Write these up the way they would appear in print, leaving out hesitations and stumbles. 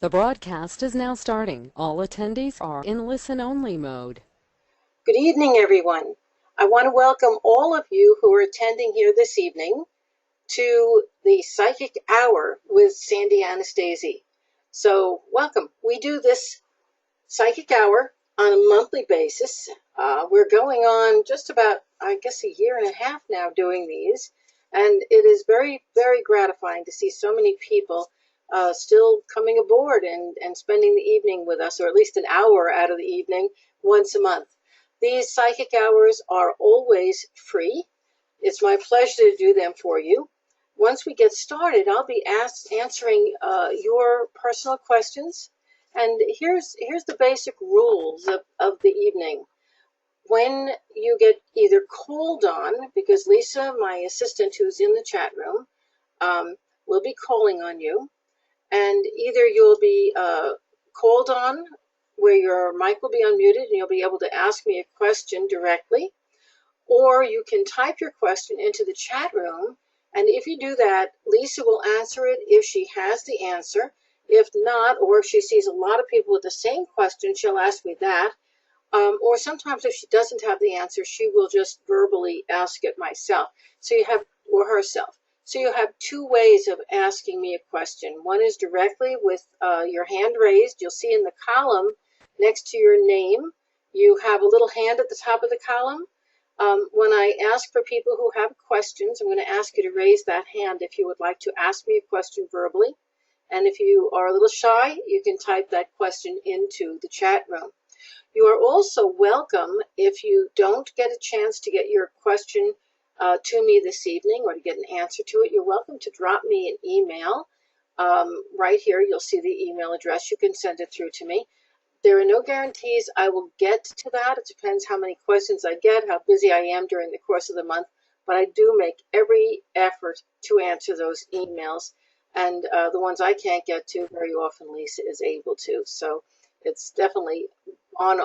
The broadcast is now starting. All attendees are in listen-only mode. Good evening, everyone. I want to welcome all of you who are attending here this evening to the Psychic Hour with Sandy Anastasi. So, welcome. We do this Psychic Hour on a monthly basis. We're going on just about, I guess, a year and a half now doing these, and it is very, very gratifying to see so many people still coming aboard and spending the evening with us, or at least an hour out of the evening once a month. These Psychic Hours are always free. It's my pleasure to do them for you. Once we get started, I'll be answering your personal questions. And here's the basic rules of the evening. When you get either called on, because Lisa, my assistant who's in the chat room, will be calling on you, and either you'll be called on where your mic will be unmuted and you'll be able to ask me a question directly, or you can type your question into the chat room, and if you do that, Lisa will answer it if she has the answer. If not, or if she sees a lot of people with the same question, she'll ask me that. Or sometimes if she doesn't have the answer, she will just verbally ask it myself. So you have, or herself. So you have two ways of asking me a question. One is directly with your hand raised. You'll see in the column next to your name, you have a little hand at the top of the column. When I ask for people who have questions, I'm going to ask you to raise that hand if you would like to ask me a question verbally. And if you are a little shy, you can type that question into the chat room. You are also welcome, if you don't get a chance to get your question to me this evening or to get an answer to it, you're welcome to drop me an email. Right here, you'll see the email address. You can send it through to me. There are no guarantees I will get to that. It depends how many questions I get, how busy I am during the course of the month. But I do make every effort to answer those emails. And the ones I can't get to, very often Lisa is able to. So it's definitely on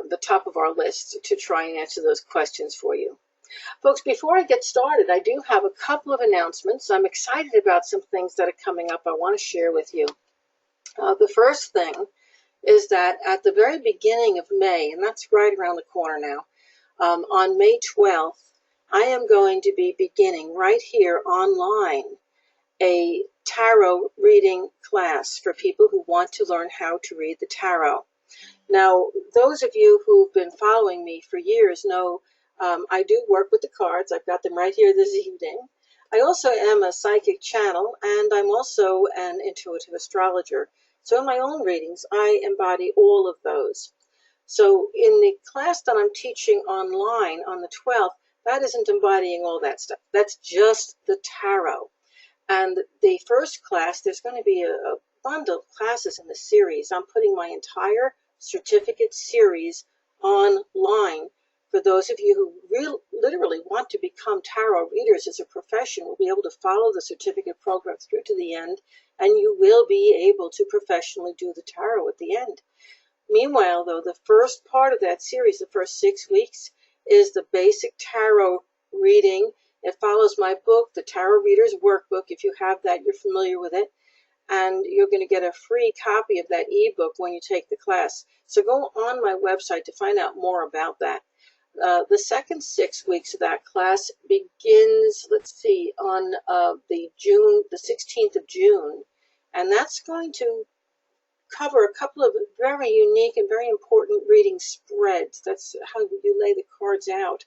the top of our list to try and answer those questions for you. Folks, before I get started, I do have a couple of announcements. I'm excited about some things that are coming up I want to share with you. The first thing is that at the very beginning of May, and that's right around the corner now, on May 12th, I am going to be beginning right here online a tarot reading class for people who want to learn how to read the tarot. Now, those of you who've been following me for years know I do work with the cards. I've got them right here this evening. I also am a psychic channel, and I'm also an intuitive astrologer. So in my own readings, I embody all of those. So in the class that I'm teaching online on the 12th, that isn't embodying all that stuff. That's just the tarot. And the first class, there's going to be a bundle of classes in the series. I'm putting my entire certificate series online for those of you who literally want to become tarot readers as a profession. Will be able to follow the certificate program through to the end, and you will be able to professionally do the tarot at the end. Meanwhile, though, the first part of that series, the first 6 weeks, is the basic tarot reading. It follows my book, the Tarot Reader's Workbook. If you have that, you're familiar with it. And you're going to get a free copy of that ebook when you take the class. So go on my website to find out more about that. The second 6 weeks of that class begins, on the 16th of June. And that's going to cover a couple of very unique and very important reading spreads. That's how you lay the cards out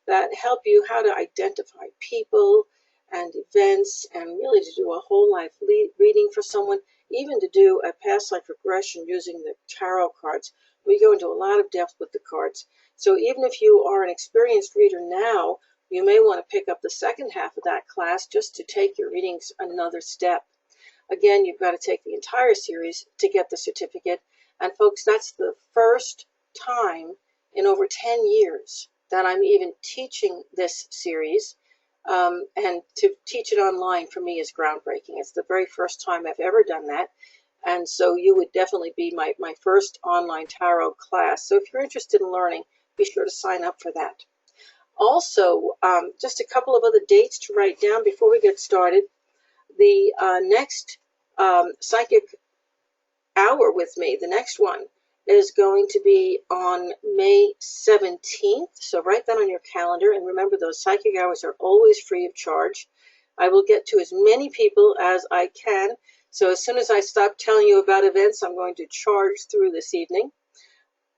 that help you how to identify people and events, and really to do a whole life reading for someone, even to do a past life regression using the tarot cards. We go into a lot of depth with the cards. So even if you are an experienced reader now, you may want to pick up the second half of that class just to take your readings another step. Again, you've got to take the entire series to get the certificate. And folks, that's the first time in over 10 years that I'm even teaching this series. And to teach it online for me is groundbreaking. It's the very first time I've ever done that. And so you would definitely be my first online tarot class. So if you're interested in learning, be sure to sign up for that. Also, just a couple of other dates to write down before we get started. The next psychic hour with me, the next one, is going to be on May 17th. So write that on your calendar. And remember, those psychic hours are always free of charge. I will get to as many people as I can. So as soon as I stop telling you about events, I'm going to charge through this evening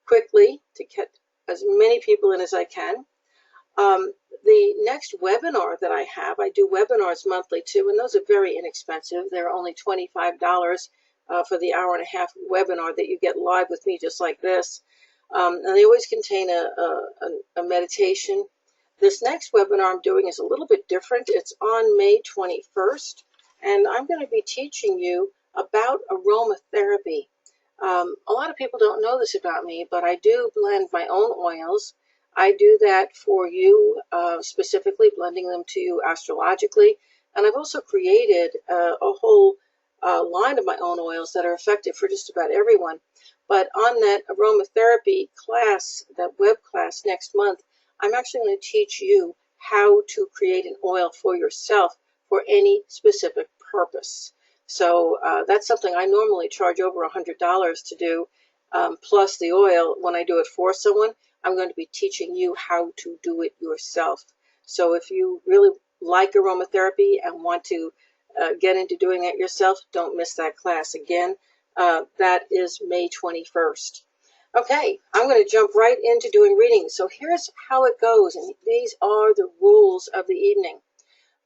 quickly to get as many people in as I can. The next webinar that I have, I do webinars monthly too, and those are very inexpensive. They're only $25 for the hour and a half webinar that you get live with me just like this. And they always contain a meditation. This next webinar I'm doing is a little bit different. It's on May 21st, and I'm going to be teaching you about aromatherapy. A lot of people don't know this about me, but I do blend my own oils. I do that for you, specifically blending them to you astrologically. And I've also created a whole line of my own oils that are effective for just about everyone. But on that aromatherapy class, that web class next month, I'm actually going to teach you how to create an oil for yourself for any specific purpose. So that's something I normally charge over $100 to do, plus the oil. When I do it for someone, I'm going to be teaching you how to do it yourself. So if you really like aromatherapy and want to get into doing that yourself, don't miss that class. Again, that is May 21st. Okay, I'm going to jump right into doing readings. So here's how it goes, and these are the rules of the evening.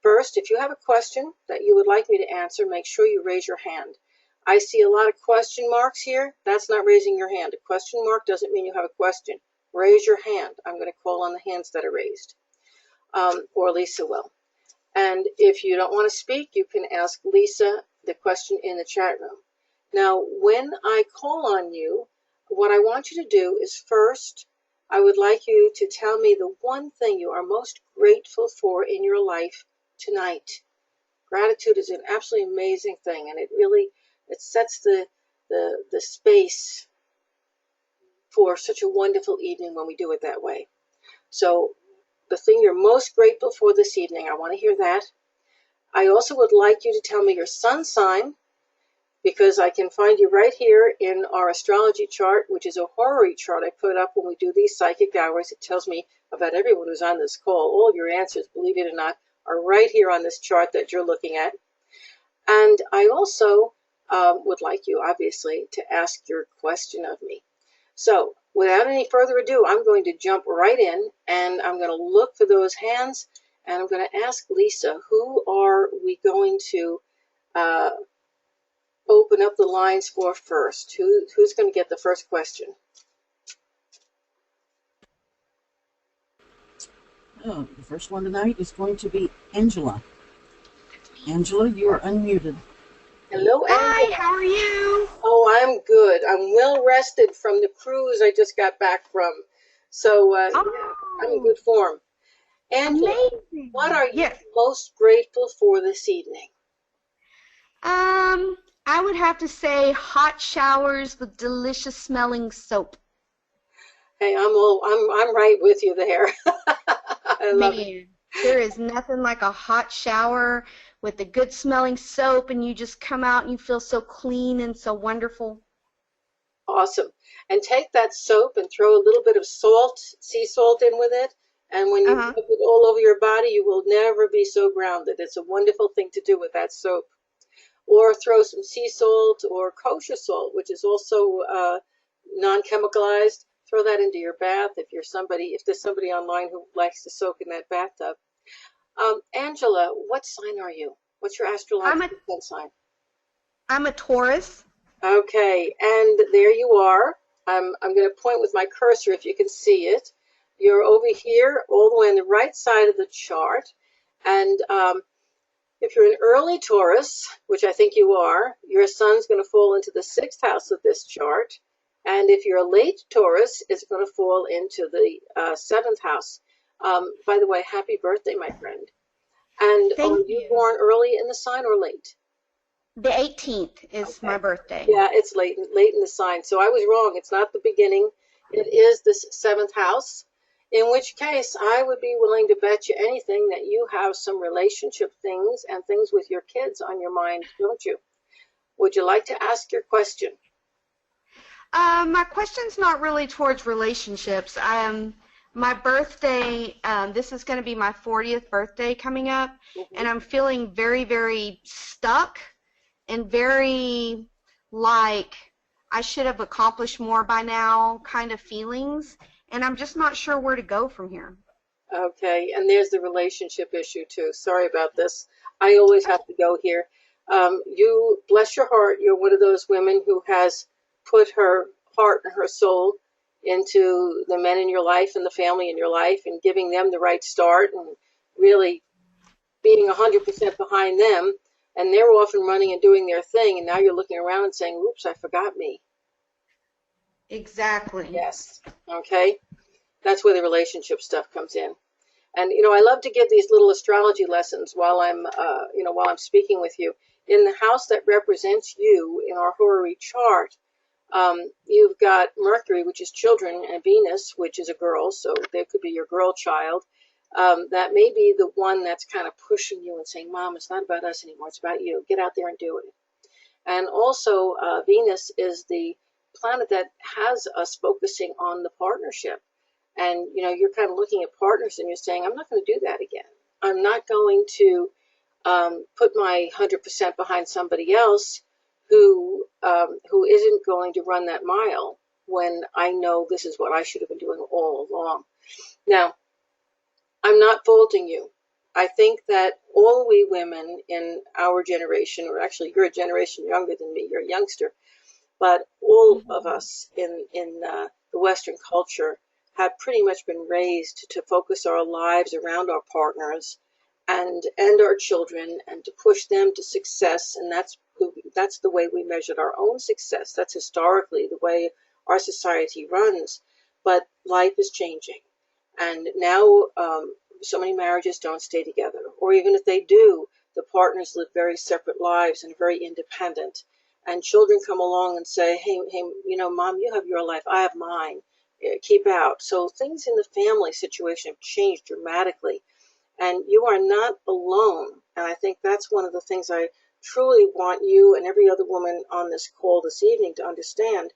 First, if you have a question that you would like me to answer, make sure you raise your hand. I see a lot of question marks here. That's not raising your hand. A question mark doesn't mean you have a question. Raise your hand. I'm going to call on the hands that are raised, or Lisa will. And if you don't want to speak, you can ask Lisa the question in the chat room. Now, when I call on you, what I want you to do is first, I would like you to tell me the one thing you are most grateful for in your life tonight. Gratitude is an absolutely amazing thing, and it sets the space for such a wonderful evening when we do it that way. So the thing you're most grateful for this evening, I want to hear that. I also would like you to tell me your sun sign, because I can find you right here in our astrology chart, which is a horary chart I put up when we do these psychic hours. It tells me about everyone who's on this call. All of your answers, believe it or not, are right here on this chart that you're looking at. And I also would like you, obviously, to ask your question of me. So without any further ado, I'm going to jump right in, and I'm going to look for those hands, and I'm going to ask Lisa, who are we going to open up the lines for first? Who's going to get the first question? Oh, the first one tonight is going to be Angela. Angela, you are unmuted. Hello, Angela. Hi, how are you? Oh, I'm good. I'm well rested from the cruise I just got back from. So I'm in good form. Angela, Amazing. what are you Yes. most grateful for this evening? I would have to say hot showers with delicious smelling soap. Hey, I'm right with you there. I love it. There is nothing like a hot shower with the good smelling soap, and you just come out and you feel so clean and so wonderful. Awesome. And take that soap and throw a little bit of salt, sea salt in with it. And when you rub it all over your body, you will never be so grounded. It's a wonderful thing to do with that soap. Or throw some sea salt or kosher salt, which is also non-chemicalized. Throw that into your bath if there's somebody online who likes to soak in that bathtub. Angela, what sign are you? What's your astrological sign? I'm a Taurus. Okay, and there you are. I'm going to point with my cursor if you can see it. You're over here, all the way on the right side of the chart. And if you're an early Taurus, which I think you are, your sun's going to fall into the 6th house of this chart. And if you're a late Taurus, it's going to fall into the 7th house. By the way, happy birthday, my friend. And are you born early in the sign or late? The 18th is my birthday. Yeah, it's late in the sign. So I was wrong. It's not the beginning. It is this 7th house, in which case I would be willing to bet you anything that you have some relationship things and things with your kids on your mind, don't you? Would you like to ask your question? My question's not really towards relationships. My birthday, this is going to be my 40th birthday coming up, and I'm feeling very, very stuck and very like I should have accomplished more by now kind of feelings, and I'm just not sure where to go from here. Okay, and there's the relationship issue too. Sorry about this. I always have to go here. You, bless your heart, you're one of those women who has put her heart and her soul into the men in your life and the family in your life and giving them the right start and really being 100% behind them. And they're off and running and doing their thing. And now you're looking around and saying, oops, I forgot me. Exactly. Yes. Okay. That's where the relationship stuff comes in. And, I love to give these little astrology lessons while while I'm speaking with you. In the house that represents you in our horary chart, you've got Mercury, which is children, and Venus, which is a girl. So there could be your girl child. That may be the one that's kind of pushing you and saying, Mom, it's not about us anymore. It's about you. Get out there and do it. And also, Venus is the planet that has us focusing on the partnership. And, you're kind of looking at partners and you're saying, I'm not going to do that again. I'm not going to put my 100% behind somebody else who isn't going to run that mile when I know this is what I should have been doing all along. Now, I'm not faulting you. I think that all we women in our generation, or actually you're a generation younger than me, you're a youngster, but all of us in the Western culture have pretty much been raised to focus our lives around our partners and our children and to push them to success. And that's the way we measured our own success. That's historically the way our society runs. But life is changing. And now so many marriages don't stay together. Or even if they do, the partners live very separate lives and very independent. And children come along and say, hey, Mom, you have your life, I have mine. Keep out. So things in the family situation have changed dramatically. And you are not alone. And I think that's one of the things I truly want you and every other woman on this call this evening to understand.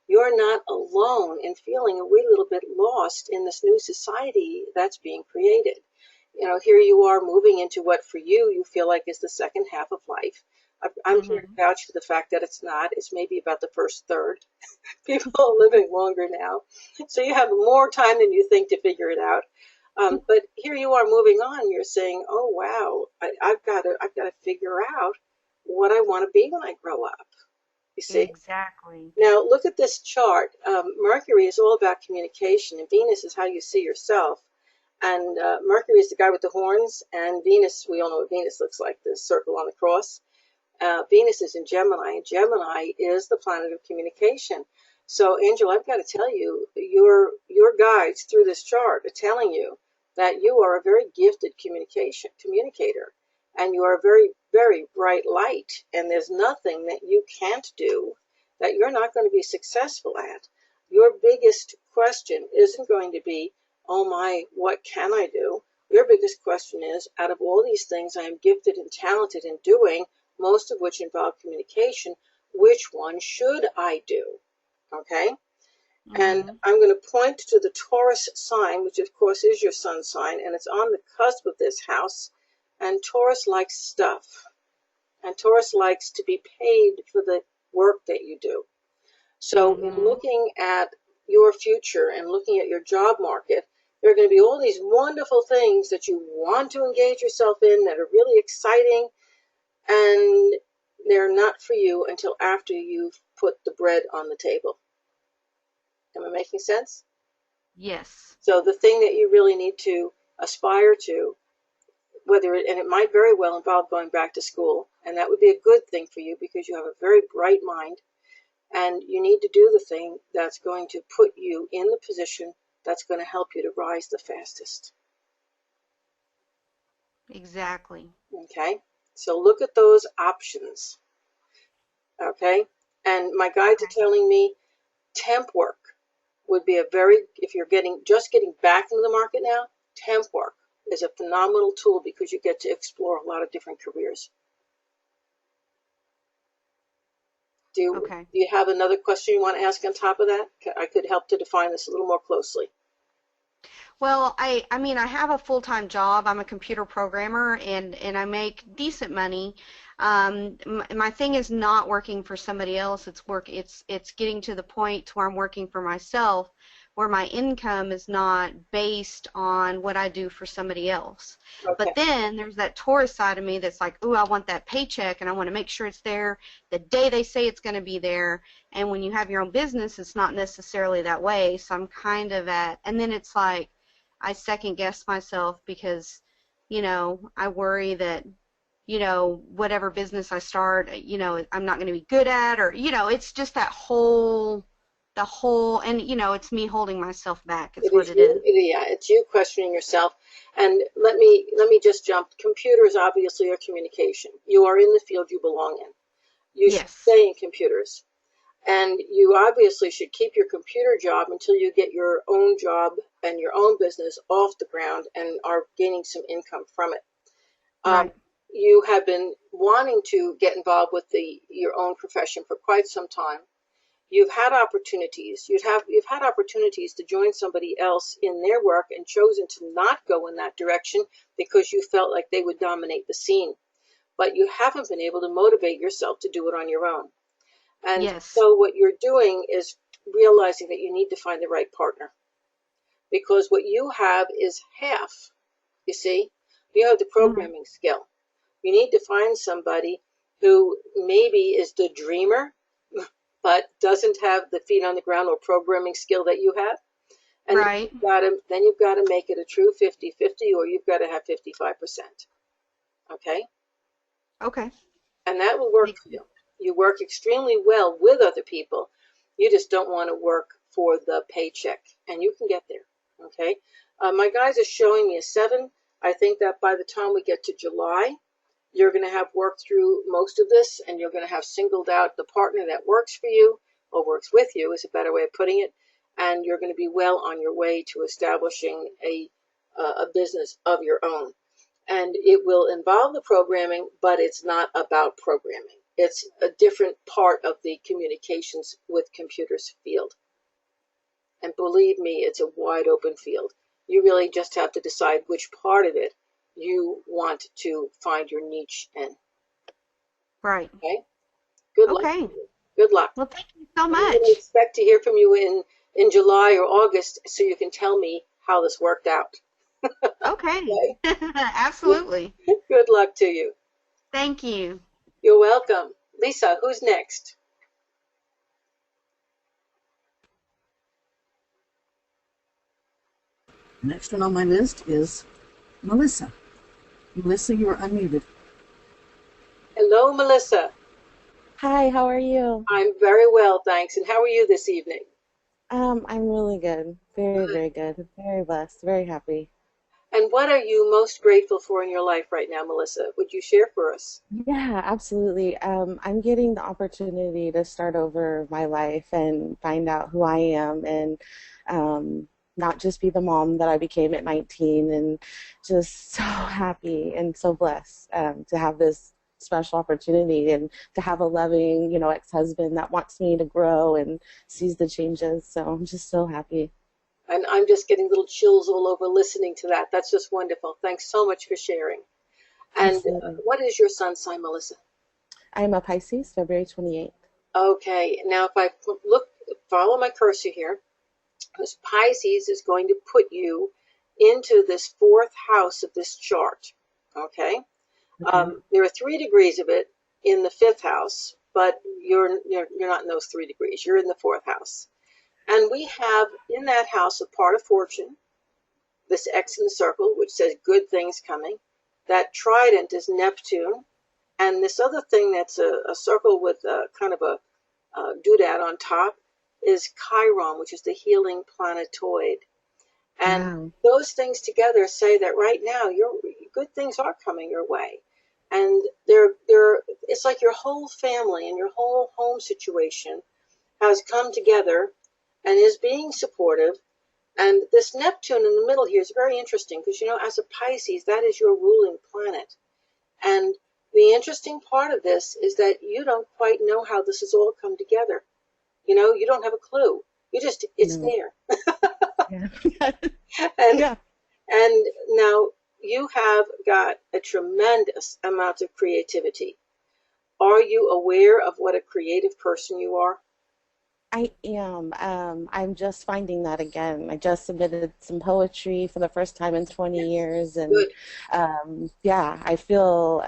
You're not alone in feeling a wee little bit lost in this new society that's being created. Here you are moving into what for you feel like is the second half of life. I'm here to vouch for the fact that it's not. It's maybe about the first third. People are living longer now. So you have more time than you think to figure it out. But here you are moving on. You're saying, oh, wow, I've got to figure out what I want to be when I grow up. You see? Exactly. Now, look at this chart. Mercury is all about communication, and Venus is how you see yourself. And Mercury is the guy with the horns, and Venus, we all know what Venus looks like, the circle on the cross. Venus is in Gemini, and Gemini is the planet of communication. So, Angel, I've got to tell you, your guides through this chart are telling you that you are a very gifted communicator, and you are a very, very bright light, and there's nothing that you can't do that you're not going to be successful at. Your biggest question isn't going to be, oh my, what can I do? Your biggest question is, out of all these things I am gifted and talented in doing, most of which involve communication, which one should I do? Okay? And I'm going to point to the Taurus sign, which of course is your sun sign, and it's on the cusp of this house. And Taurus likes stuff. And Taurus likes to be paid for the work that you do. So in looking at your future and looking at your job market, there are going to be all these wonderful things that you want to engage yourself in that are really exciting, and they're not for you until after you've put the bread on the table. Am I making sense? Yes. So the thing that you really need to aspire to, and it might very well involve going back to school, and that would be a good thing for you because you have a very bright mind, and you need to do the thing that's going to put you in the position that's going to help you to rise the fastest. Exactly. Okay? So look at those options. Okay? And my guides are telling me temp work would be if you're just getting back into the market now, temp work is a phenomenal tool because you get to explore a lot of different careers. Okay. Do you have another question you want to ask on top of that? I could help to define this a little more closely. Well, I mean, I have a full-time job. I'm a computer programmer and I make decent money. My thing is not working for somebody else. It's getting to the point where I'm working for myself, where my income is not based on what I do for somebody else. Okay. But then there's that Taurus side of me that's like, ooh, I want that paycheck and I want to make sure it's there the day they say it's going to be there. And when you have your own business, it's not necessarily that way. So I'm kind of and then it's like, I second guess myself because, I worry that, whatever business I start, I'm not going to be good at, or, it's just and, it's me holding myself back. It's what it is. Yeah, it's you questioning yourself. And let me just jump. Computers obviously are communication. You are in the field you belong in. You should Yes. stay in computers. And you obviously should keep your computer job until you get your own job and your own business off the ground and are gaining some income from it. Right. You have been wanting to get involved with your own profession for quite some time. You've had opportunities. You've had opportunities to join somebody else in their work and chosen to not go in that direction because you felt like they would dominate the scene. But you haven't been able to motivate yourself to do it on your own. And Yes. so what you're doing is realizing that you need to find the right partner, because what you have is half. You see, you have the Mhm. programming skill. You need to find somebody who maybe is the dreamer, but doesn't have the feet on the ground or programming skill that you have. And Right. then you've got to make it a true 50-50, or you've got to have 55%. Okay? Okay. And that will work Makes for sense. you. You work extremely well with other people. You just don't want to work for the paycheck, and you can get there. Okay? My guys are showing me a 7. I think that by the time we get to July, you're going to have worked through most of this, and you're going to have singled out the partner that works for you, or works with you is a better way of putting it, and you're going to be well on your way to establishing a business of your own. And it will involve the programming, but it's not about programming. It's a different part of the communications with computers field. And believe me, it's a wide open field. You really just have to decide which part of it you want to find your niche in. Right. Okay? Good luck. Okay. Good luck. Well, thank you so I'm going to much. expect to hear from you in July or August so you can tell me how this worked out. Okay. Okay? Absolutely. Good luck to you. Thank you. You're welcome. Lisa, who's next? Next one on my list is Melissa. Melissa, you are unmuted. Hello, Melissa. Hi, how are you? I'm very well, thanks. And how are you this evening? I'm really good. Very, Good. very good. Very blessed. Very happy. And what are you most grateful for in your life right now, Melissa? Would you share for us? Yeah, absolutely. I'm getting the opportunity to start over my life and find out who I am and not just be the mom that I became at 19, and just so happy and so blessed to have this special opportunity and to have a loving, ex-husband that wants me to grow and sees the changes. So I'm just so happy. And I'm just getting little chills all over listening to that. That's just wonderful. Thanks so much for sharing. And Absolutely. what is your sun sign, Melissa? I'm a Pisces, February 28th. Okay, now if I follow my cursor here, because Pisces is going to put you into this fourth house of this chart. Okay, Okay. there are 3 degrees of it in the fifth house, but you're not in those 3 degrees. You're in the fourth house, and we have in that house a part of fortune, this X in the circle, which says good things coming. That trident is Neptune, and this other thing that's a circle with a kind of a doodad on top is Chiron, which is the healing planetoid. And Wow. those things together say that right now your good things are coming your way. And it's like your whole family and your whole home situation has come together and is being supportive. And this Neptune in the middle here is very interesting because, as a Pisces, that is your ruling planet. And the the interesting part of this is that you don't quite know how this has all come together. You don't have a clue. It's No. there. Yeah. And Yeah. and now you have got a tremendous amount of creativity. Are you aware of what a creative person you are? I am. I'm just finding that again. I just submitted some poetry for the first time in 20 years, and Good. yeah, I feel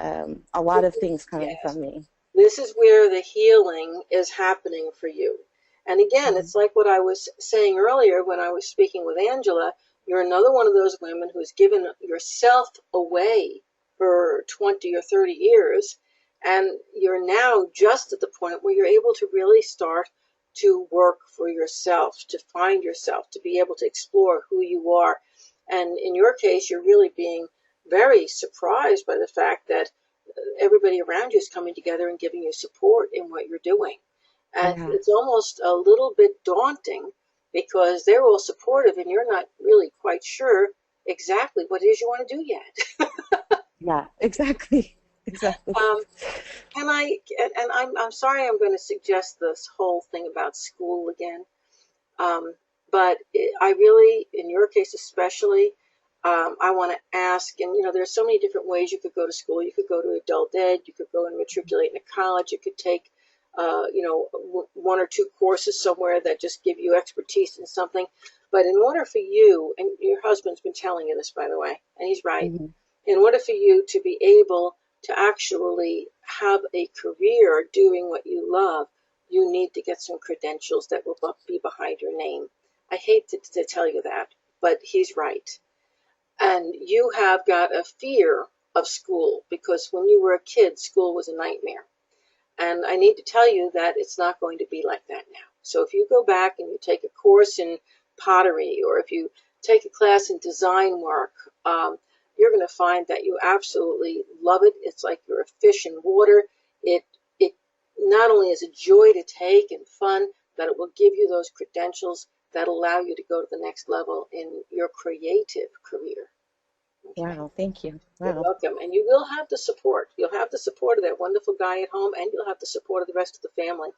a lot of things coming Yes. from me. This is where the healing is happening for you. And again, Mhm. it's like what I was saying earlier when I was speaking with Angela. You're another one of those women who's given yourself away for 20 or 30 years. And you're now just at the point where you're able to really start to work for yourself, to find yourself, to be able to explore who you are. And in your case, you're really being very surprised by the fact that everybody around you is coming together and giving you support in what you're doing. And Yeah. it's almost a little bit daunting because they're all supportive and you're not really quite sure exactly what it is you want to do yet. Yeah. Exactly. Exactly. Um, can I, and I'm sorry I'm going to suggest this whole thing about school again. Um, but I really, in your case especially, I want to ask, and there's so many different ways you could go to school. You could go to adult ed, you could go and matriculate in a college, you could take, one or two courses somewhere that just give you expertise in something. But in order for you, and your husband's been telling you this, by the way, and he's right, Hmm. in order for you to be able to actually have a career doing what you love, you need to get some credentials that will be behind your name. I hate to tell you that, but he's right. And you have got a fear of school because when you were a kid, school was a nightmare. And I need to tell you that it's not going to be like that now. So if you go back and you take a course in pottery, or if you take a class in design work, you're going to find that you absolutely love it. It's like you're a fish in water. It not only is a joy to take and fun, but it will give you those credentials that allow you to go to the next level in your creative career. Okay. Wow. Thank you. You're Wow. welcome. And you will have the support. You'll have the support of that wonderful guy at home, and you'll have the support of the rest of the family.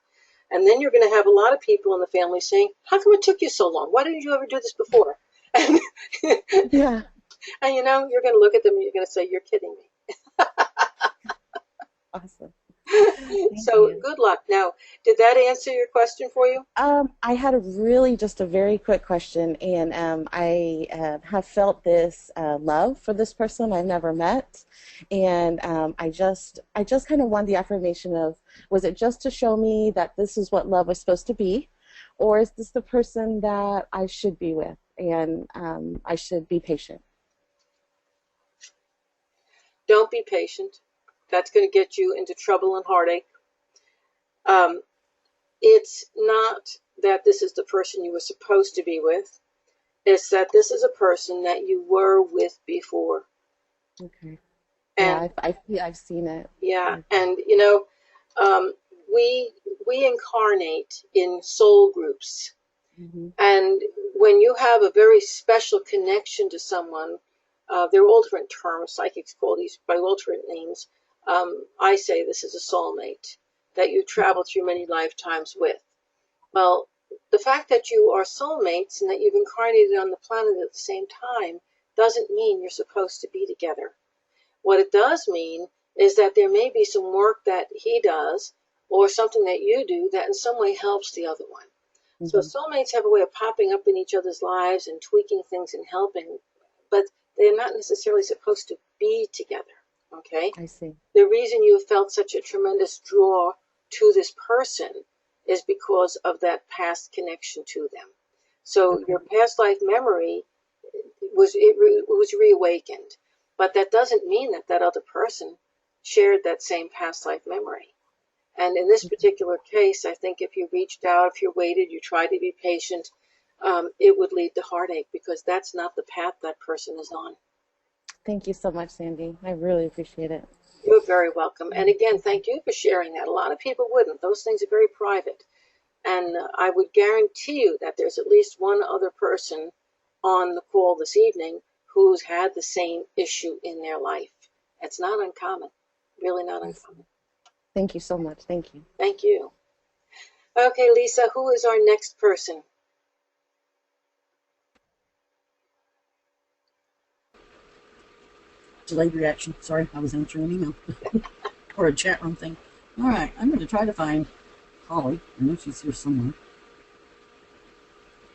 And then you're going to have a lot of people in the family saying, how come it took you so long? Why didn't you ever do this before? And, Yeah. and you're going to look at them and you're going to say, you're kidding me. Awesome. Thank So you. good luck. Now, did that answer your question for you? I had a really just a very quick question, and I have felt this love for this person I've never met, and I just kind of want the affirmation of, was it just to show me that this is what love was supposed to be, or is this the person that I should be with, and I should be patient? Don't be patient. That's going to get you into trouble and heartache. Um, it's not that this is the person you were supposed to be with. It's that this is a person that you were with before. Okay. Yeah, And I've seen it. yeah, and um, we we incarnate in soul groups. Mm-hmm. And when you have a very special connection to someone, there are all different terms. Psychics call these by all different names. I say this is a soulmate that you travel through many lifetimes with. Well, the fact that you are soulmates and that you've incarnated on the planet at the same time doesn't mean you're supposed to be together. What it does mean is that there may be some work that he does or something that you do that in some way helps the other one. So Mm-hmm. soulmates have a way of popping up in each other's lives and tweaking things and helping, but they're not necessarily supposed to be together. Okay? I see. The reason you felt such a tremendous draw to this person is because of that past connection to them. So Okay. your past life memory was reawakened, but that doesn't mean that that other person shared that same past life memory. And in this particular case, I think if you reached out, if you waited, you tried to be patient, it would lead to heartache because that's not the path that person is on. Thank you so much, Sandy. I really appreciate it. You're very welcome. And again, thank you for sharing that. A lot of people wouldn't. Those things are very private. And I would guarantee you that there's at least one other person on the call this evening who's had the same issue in their life. It's not uncommon. Really not uncommon. Thank you so much. Thank you. Thank you. Okay, Lisa, who is our next person? Delayed reaction. Sorry, I was answering an email or a chat room thing. All right, I'm going to try to find Holly. I know she's here somewhere.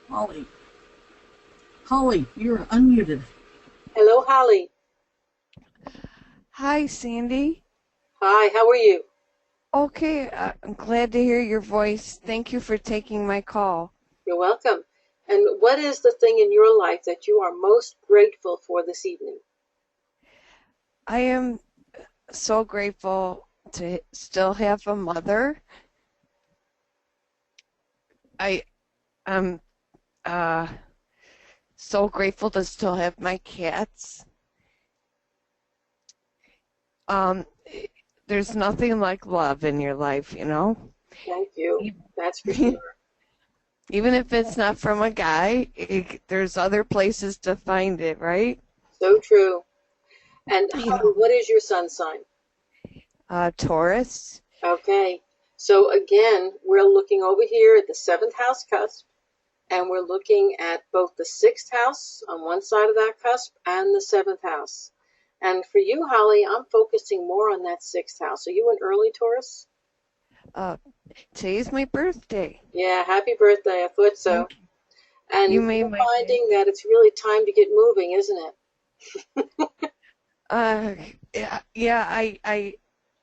Holly. Holly, you're unmuted. Hello, Holly. Hi, Sandy. Hi, how are you? Okay, I'm glad to hear your voice. Thank you for taking my call. You're welcome. And what is the thing in your life that you are most grateful for this evening? I am so grateful to still have a mother. I'm so grateful to still have my cats. There's nothing like love in your life, you know? Thank you. That's for sure. Even if it's not from a guy, there's other places to find it, right? So true. And You Holly, know, what is your sun sign? Taurus. Okay. So again, we're looking over here at the 7th house cusp, and we're looking at both the 6th house on one side of that cusp and the 7th house. And for you, Holly, I'm focusing more on that 6th house. Are you an early Taurus? Today's my birthday. Yeah, happy birthday. I thought so. Thank you. And You made you're my finding that it's really time to get moving, isn't it?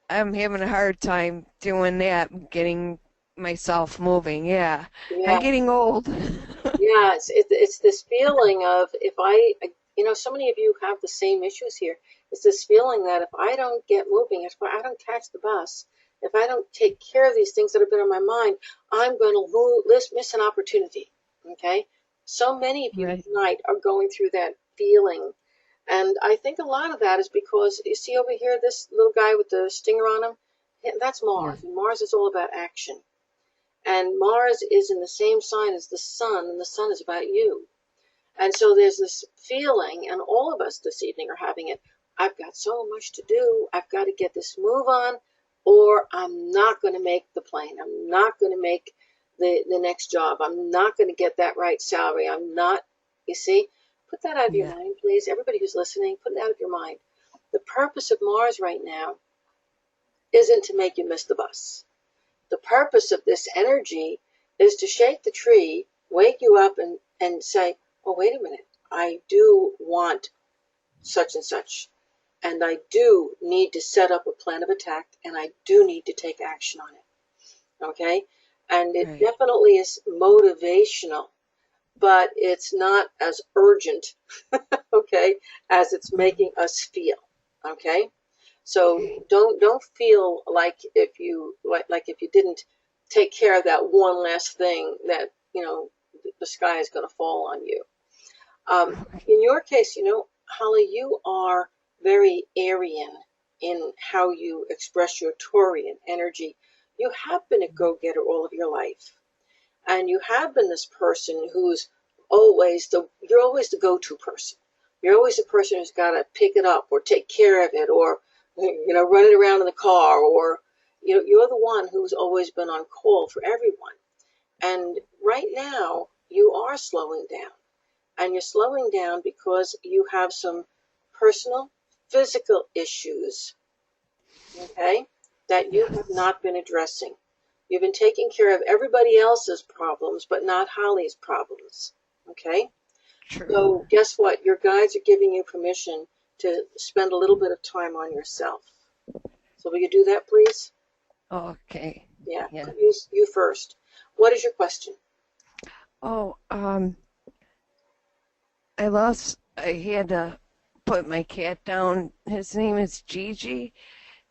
I'm having a hard time doing that, getting myself moving. Yeah, I'm Yeah. getting old. Yeah, it's this feeling of so many of you have the same issues here. It's this feeling that if I don't get moving, if I don't catch the bus, if I don't take care of these things that have been on my mind, I'm going to miss an opportunity. Okay? So many of you Right. tonight are going through that feeling. And I think a lot of that is because you see over here this little guy with the stinger on him? Yeah, that's Mars. Yeah. And Mars is all about action. And Mars is in the same sign as the sun, and the sun is about you. And so there's this feeling, and all of us this evening are having it. I've got so much to do. I've got to get this move on, or I'm not going to make the plane. I'm not going to make the next job. I'm not going to get that right salary. I'm not, you see? Put that out of your Yeah. mind, please. Everybody who's listening, put it out of your mind. The purpose of Mars right now isn't to make you miss the bus. The purpose of this energy is to shake the tree, wake you up, and say, oh, wait a minute, I do want such and such, and I do need to set up a plan of attack, and I do need to take action on it. Okay? And it Right. definitely is motivational, but it's not as urgent, okay, as it's making us feel. Okay? So Okay. don't feel like if you didn't take care of that one last thing that the sky is going to fall on you. In your case, Holly, you are very Aryan in how you express your Taurian energy. You have been a go-getter all of your life, and you have been this person who's you're always the go-to person. You're always the person who's got to pick it up or take care of it or run it around in the car, or you're the one who's always been on call for everyone. And right now you are slowing down, and you're slowing down because you have some personal physical issues, okay, that you have Yes. not been addressing. You've been taking care of everybody else's problems, but not Holly's problems. Okay? True. So guess what? Your guides are giving you permission to spend a little bit of time on yourself. So will you do that, please? Okay. Yeah. Yeah. You first. What is your question? Oh, I had to put my cat down. His name is Gigi.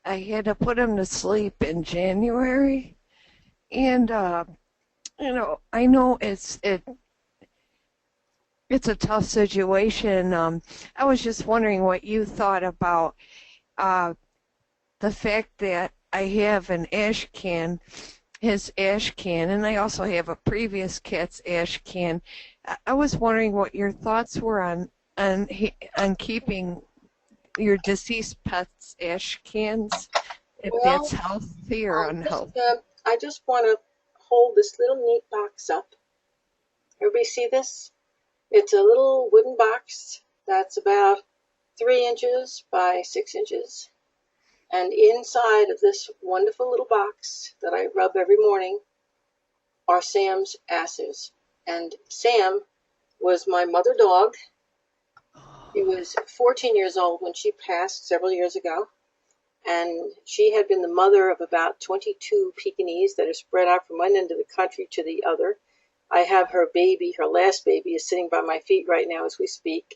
I had to put him to sleep in January. And, I know it's a tough situation. I was just wondering what you thought about uh, the fact that I have an ash can, his ash can, and I also have a previous cat's ash can. I was wondering what your thoughts were on keeping your deceased pet's ash cans, if that's Well, healthy or unhealthy. I just want to hold this little neat box up. Everybody see this? It's a little wooden box that's about 3 inches by 6 inches. And inside of this wonderful little box that I rub every morning are Sam's ashes. And Sam was my mother dog. She was 14 years old when she passed several years ago. And she had been the mother of about 22 Pekingese that are spread out from one end of the country to the other. I have her baby, her last baby, is sitting by my feet right now as we speak.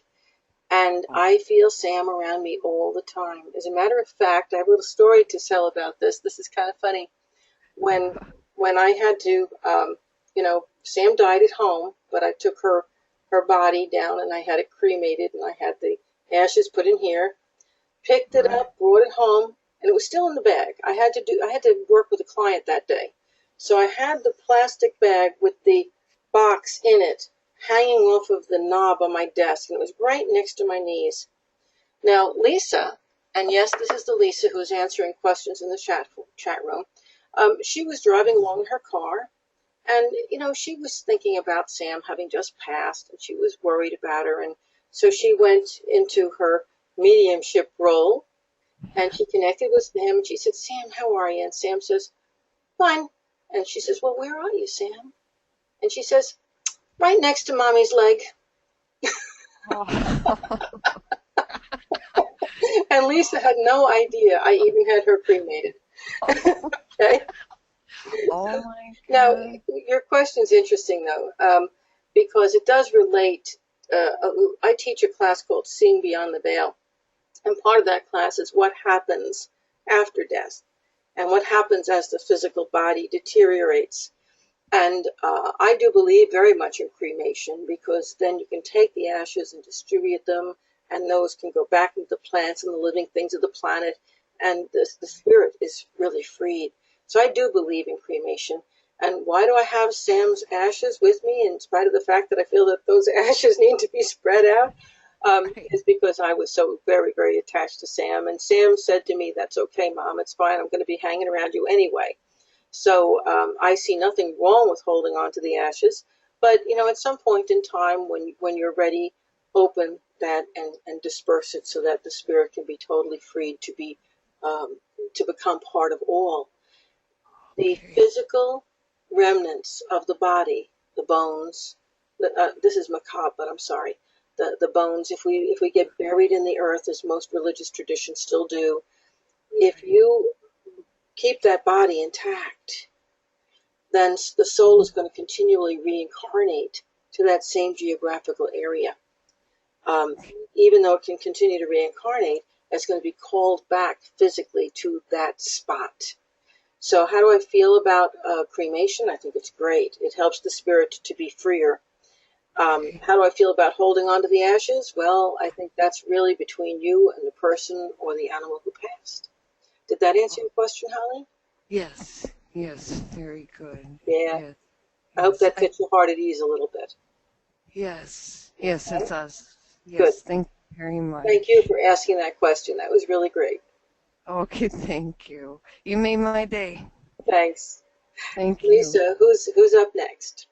And I feel Sam around me all the time. As a matter of fact, I have a little story to tell about this. This is kind of funny. When I had to, Sam died at home, but I took her body down and I had it cremated and I had the ashes put in here, picked it Right. up, brought it home, and it was still in the bag. I had to work with a client that day. So I had the plastic bag with the box in it hanging off of the knob on my desk, and it was right next to my knees. Now, Lisa, and yes, this is the Lisa who's answering questions in the chat room, she was driving along in her car, and, she was thinking about Sam having just passed, and she was worried about her, and so she went into her mediumship role, and she connected with him, and she said, Sam, how are you? And Sam says, fine. And she says, well, where are you, Sam? And she says, right next to Mommy's leg. And Lisa had no idea I even had her cremated. Okay. Oh my Now, God. your question's interesting, though, because it does relate. I teach a class called Seeing Beyond the Veil, and part of that class is what happens after death and what happens as the physical body deteriorates. And I do believe very much in cremation because then you can take the ashes and distribute them, and those can go back into the plants and the living things of the planet, and the spirit is really freed. So I do believe in cremation. And why do I have Sam's ashes with me, in spite of the fact that I feel that those ashes need to be spread out? Right. Is because I was so very, very attached to Sam. And Sam said to me, that's okay, Mom, it's fine. I'm going to be hanging around you anyway. So I see nothing wrong with holding on to the ashes, but at some point in time, when you're ready, open that and disperse it so that the spirit can be totally freed um, to become part of all. The Okay. physical remnants of the body, the bones. This is macabre, but I'm sorry. The bones, if we get buried in the earth, as most religious traditions still do, if Right. you keep that body intact, then the soul is going to continually reincarnate to that same geographical area. Um, Even though it can continue to reincarnate, it's going to be called back physically to that spot. So, how do I feel about cremation? I think it's great. It helps the spirit to be freer. Okay. How do I feel about holding on to the ashes? Well, I think that's really between you and the person or the animal who passed. Did that answer your question, Holly? Yes. Yes. Very good. Yeah. Yes. I hope Yes. that puts your heart at ease a little bit. Yes. Yes, it Okay. does. Good. Yes. Thank you very Thank you much. for asking that question. That was really great. Okay. Thank you. You made my day. Thanks. Thank you. Lisa, who's up next?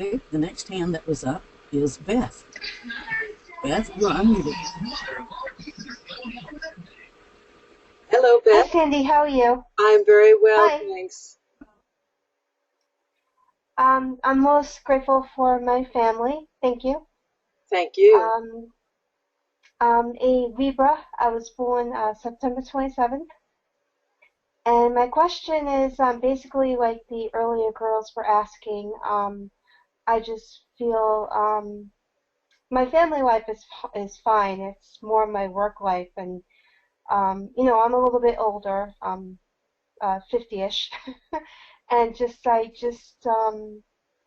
Okay, the next hand that was up is Beth. Beth, you're unmuted. Hello, Hi, Beth. Sandy. How are you? I'm very well, Hi. thanks. I'm most grateful for my family. Thank you. Thank you. Um, I'm a Libra. I was born September 27th. And my question is basically like the earlier girls were asking. I just feel my family life is fine. It's more my work life, and I'm a little bit older. 50-ish, and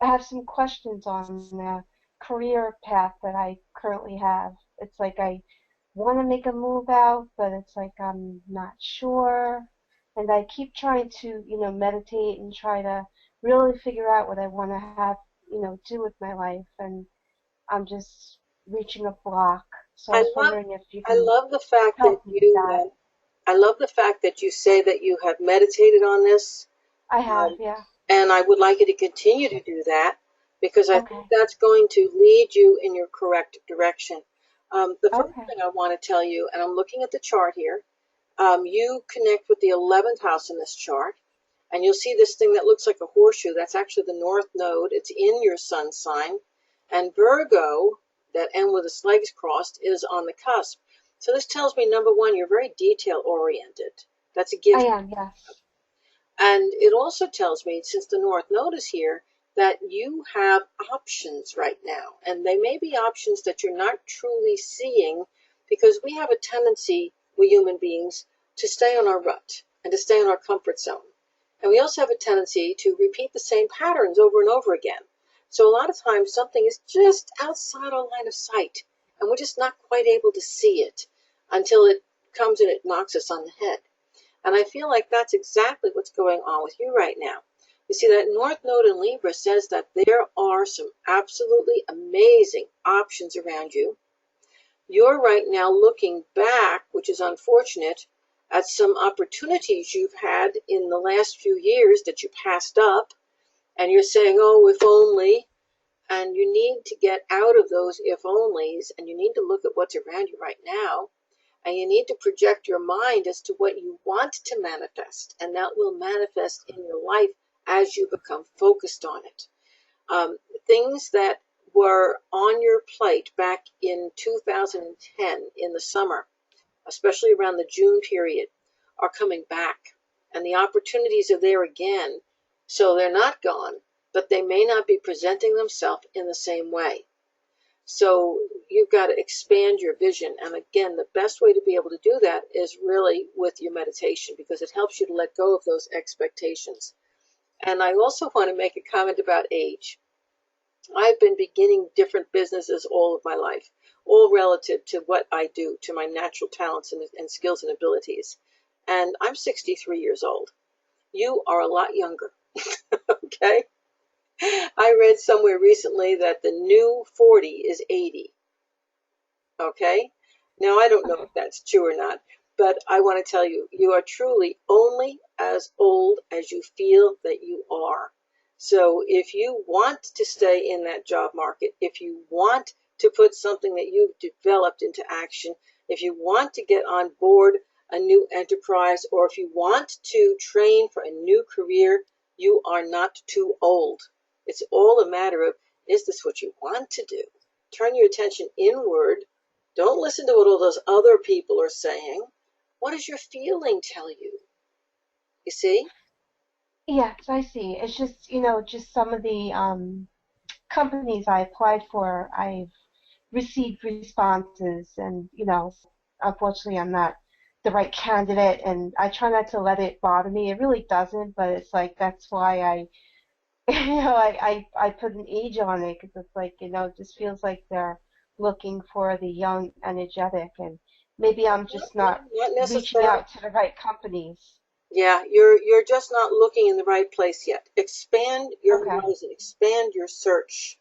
I have some questions on the career path that I currently have. It's like I want to make a move out, but it's like I'm not sure, and I keep trying to meditate and try to really figure out what I want to have do with my life, and I'm just reaching a block. So I I was love wondering if you I can love the fact that help me with that. I love the fact that you say that you have meditated on this. I have, Um, yeah. and I would like you to continue to do that because I think Okay. that's going to lead you in your correct direction. The first Okay. thing I want to tell you, and I'm looking at the chart here, you connect with the 11th house in this chart, and you'll see this thing that looks like a horseshoe. That's actually the north node. It's in your sun sign. And Virgo, that end with its legs crossed, is on the cusp. So this tells me, number one, you're very detail oriented. That's a I gift. am, yes. And it also tells me, since the North Node is here, that you have options right now. And they may be options that you're not truly seeing because we have a tendency, we human beings, to stay on our rut and to stay in our comfort zone. And we also have a tendency to repeat the same patterns over and over again. So a lot of times something is just outside our line of sight and we're just not quite able to see it until it comes and it knocks us on the head. And I feel like that's exactly what's going on with you right now. You see, that North Node in Libra says that there are some absolutely amazing options around you. You're right now looking back, which is unfortunate, at some opportunities you've had in the last few years that you passed up. And you're saying, oh, if only. And you need to get out of those if onlys and you need to look at what's around you right now. And you need to project your mind as to what you want to manifest, and that will manifest in your life as you become focused on it. Things that were on your plate back in 2010 in the summer, especially around the June period, are coming back, and the opportunities are there again. So they're not gone, but they may not be presenting themselves in the same way. So you've got to expand your vision. And again, the best way to be able to do that is really with your meditation because it helps you to let go of those expectations. And I also want to make a comment about age. I've been beginning different businesses all of my life, all relative to what I do, to my natural talents and skills and abilities. And I'm 63 years old. You are a lot younger, okay? I read somewhere recently that the new 40 is 80. Okay? Now, I don't know Okay. if that's true or not, but I want to tell you, you are truly only as old as you feel that you are. So if you want to stay in that job market, if you want to put something that you've developed into action, if you want to get on board a new enterprise, or if you want to train for a new career, you are not too old. It's all a matter of, is this what you want to do? Turn your attention inward. Don't listen to what all those other people are saying. What does your feeling tell you? You see? Yes, I see. It's just, just some of the companies I applied for, I've received responses, and, unfortunately, I'm not the right candidate, and I try not to let it bother me. It really doesn't, but it's like that's why I, I put an age on it because it's like, it just feels like they're looking for the young, energetic, and maybe I'm just not Not reaching necessarily. out to the right companies. Yeah, you're just not looking in the right place yet. Expand your Okay. horizon, expand your search,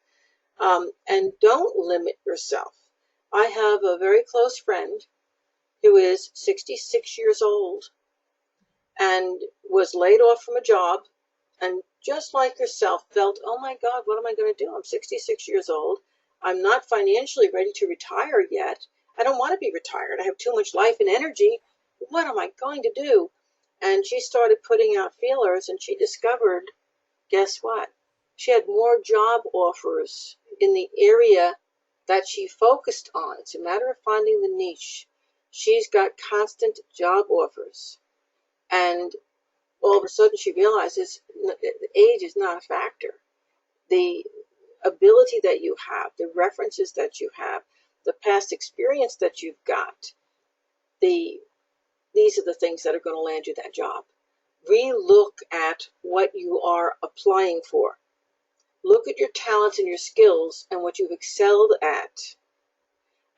and don't limit yourself. I have a very close friend who is 66 years old and was laid off from a job and just like yourself felt, oh my God, what am I going to do? I'm 66 years old. I'm not financially ready to retire yet. I don't want to be retired. I have too much life and energy. What am I going to do? And she started putting out feelers and she discovered, guess what? She had more job offers in the area that she focused on. It's a matter of finding the niche. She's got constant job offers. And all of a sudden she realizes age is not a factor. The ability that you have, the references that you have, the past experience that you've got, these are the things that are going to land you that job. Re-look at what you are applying for. Look at your talents and your skills and what you've excelled at.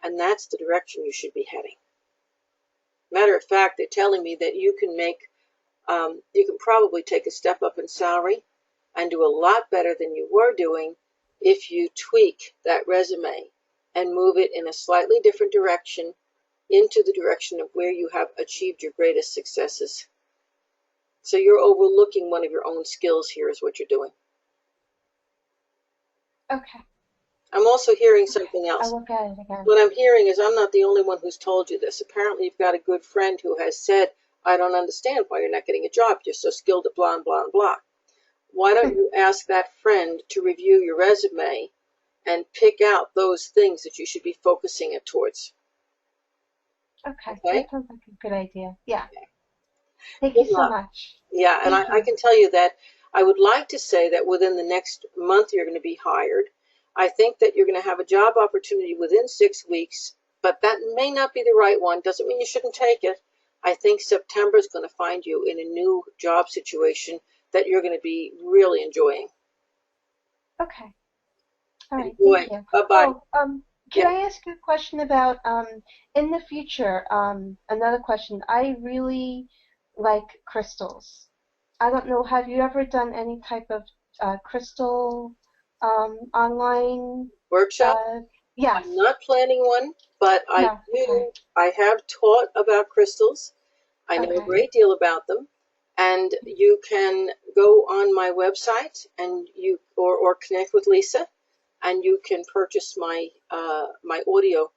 And that's the direction you should be heading. Matter of fact, they're telling me that you can probably take a step up in salary and do a lot better than you were doing if you tweak that resume and move it in a slightly different direction into the direction of where you have achieved your greatest successes. So you're overlooking one of your own skills here is what you're doing. Okay. I'm also hearing Okay. something else. I'll look at it again. What I'm hearing is I'm not the only one who's told you this. Apparently you've got a good friend who has said, I don't understand why you're not getting a job. You're so skilled at blah, blah, blah. Why don't you ask that friend to review your resume and pick out those things that you should be focusing it towards? Okay. Okay? That sounds like a good idea. Yeah. Okay. Thank Good you so luck. much. Yeah, and Thank I you. can tell you that I would like to say that within the next month you're going to be hired. I think that you're going to have a job opportunity within 6 weeks, but that may not be the right one. Doesn't mean you shouldn't take it. I think September is going to find you in a new job situation that you're going to be really enjoying. Okay. All right. Enjoy. Thank you. Bye-bye. Oh, can Yeah. I ask you a question about in the future? Another question. I really like crystals. I don't know. Have you ever done any type of crystal online? Workshop? Yes. I'm not planning one, but I No. Okay. have taught about crystals. I know a Okay. great deal about them, and you can go on my website and or connect with Lisa, and you can purchase my my audio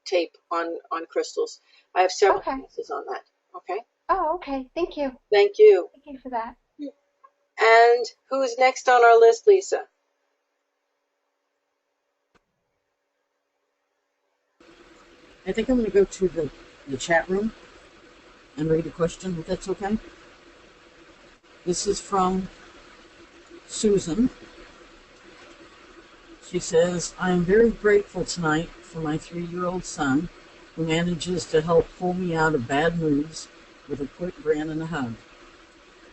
tape on crystals. I have several Okay. classes on that. Okay, Oh, okay. Thank you. thank you. Thank you for that. And who's next on our list, Lisa? I think I'm going to go to the chat room and read a question, if that's okay. This is from Susan. She says, I am very grateful tonight for my 3-year-old son who manages to help pull me out of bad moods with a quick grin and a hug.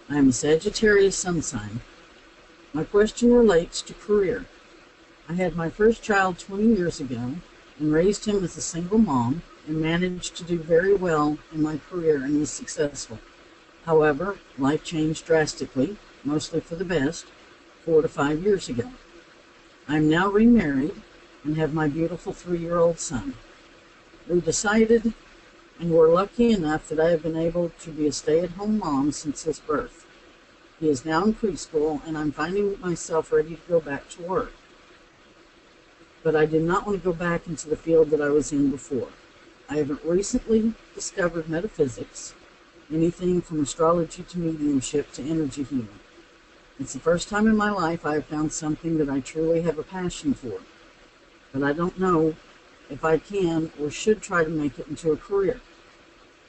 I am a Sagittarius sun sign. My question relates to career. I had my first child 20 years ago and raised him as a single mom and managed to do very well in my career and was successful. However, life changed drastically, mostly for the best, 4 to 5 years ago. I am now remarried and have my beautiful 3-year-old son. We decided and were lucky enough that I have been able to be a stay-at-home mom since his birth. He is now in preschool and I'm finding myself ready to go back to work. But I did not want to go back into the field that I was in before. I have recently discovered metaphysics, anything from astrology to mediumship to energy healing. It's the first time in my life I have found something that I truly have a passion for, but I don't know if I can or should try to make it into a career.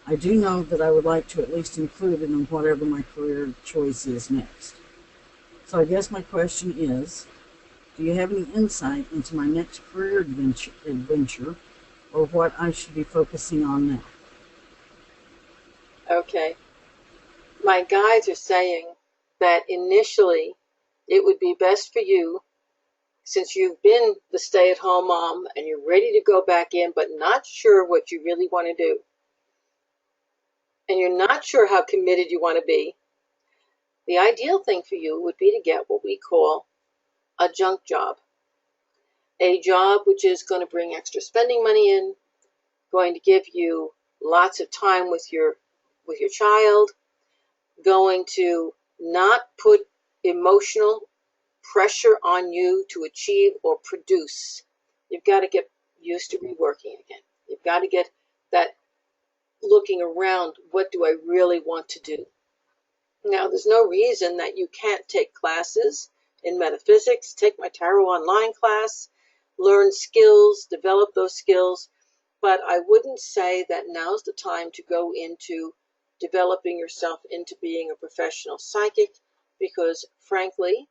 I do know that I would like to at least include it in whatever my career choice is next. So I guess my question is, do you have any insight into my next career adventure or what I should be focusing on now? Okay. My guides are saying that initially it would be best for you, since you've been the stay-at-home mom and you're ready to go back in but not sure what you really want to do, and you're not sure how committed you want to be, the ideal thing for you would be to get what we call a junk job. A job which is going to bring extra spending money in, going to give you lots of time with your child, going to not put emotional pressure on you to achieve or produce. You've got to get used to reworking again. You've got to get that looking around, what do I really want to do? Now, there's no reason that you can't take classes in metaphysics, take my tarot online class, learn skills, develop those skills, but I wouldn't say that now's the time to go into developing yourself into being a professional psychic, because frankly,